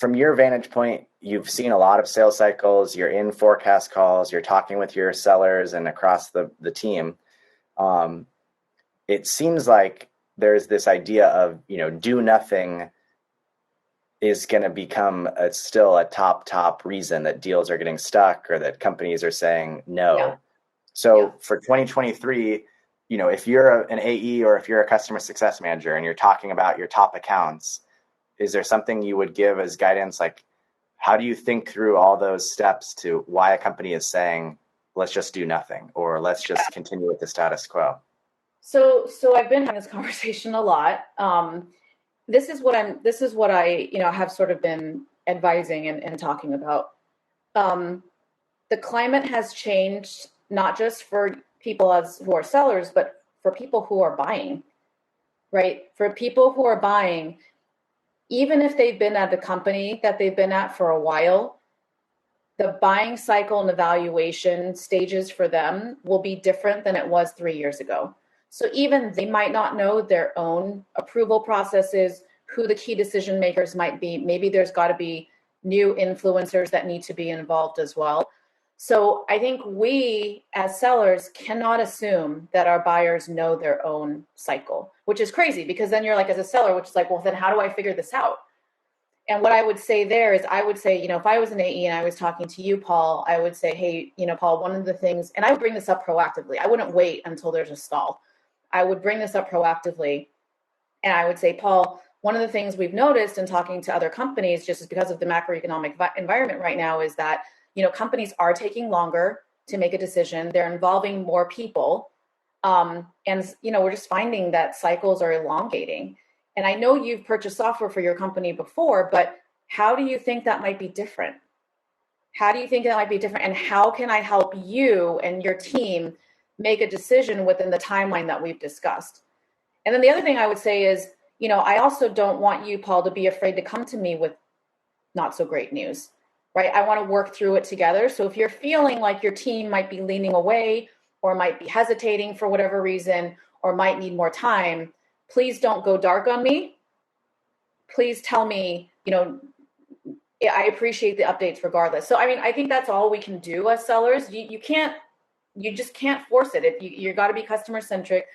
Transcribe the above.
from your vantage point, you've seen a lot of sales cycles, you're in forecast calls, you're talking with your sellers and across the team. It seems like there's this idea of, do nothing is going to become still a top reason that deals are getting stuck or that companies are saying no. Yeah. So for 2023, if you're an AE or if you're a customer success manager and you're talking about your top accounts, is there something you would give as guidance? Like, how do you think through all those steps to why a company is saying, let's just do nothing, or let's just continue with the status quo? So I've been having this conversation a lot. This is what I, have sort of been advising and talking about. The climate has changed, not just for people who are sellers, but for people who are buying, right? For people who are buying, even if they've been at the company that they've been at for a while, the buying cycle and evaluation stages for them will be different than it was 3 years ago. So even they might not know their own approval processes, who the key decision makers might be. Maybe there's got to be new influencers that need to be involved as well. So I think we as sellers cannot assume that our buyers know their own cycle, which is crazy, because then you're like, as a seller, which is like, well, then how do I figure this out? And what I would say there is, I would say, if I was an AE and I was talking to you, Paul, I would say, hey, Paul, one of the things, and I would bring this up proactively. I wouldn't wait until there's a stall. I would bring this up proactively. And I would say, Paul, one of the things we've noticed in talking to other companies, just because of the macroeconomic environment right now, is that, companies are taking longer to make a decision. They're involving more people. And, we're just finding that cycles are elongating. And I know you've purchased software for your company before, but how do you think that might be different? How do you think that might be different? And how can I help you and your team make a decision within the timeline that we've discussed? And then the other thing I would say is, I also don't want you, Paul, to be afraid to come to me with not so great news, right? I want to work through it together. So if you're feeling like your team might be leaning away or might be hesitating for whatever reason, or might need more time, please don't go dark on me. Please tell me, I appreciate the updates regardless. So, I think that's all we can do as sellers. You just can't force it. If you got to be customer centric.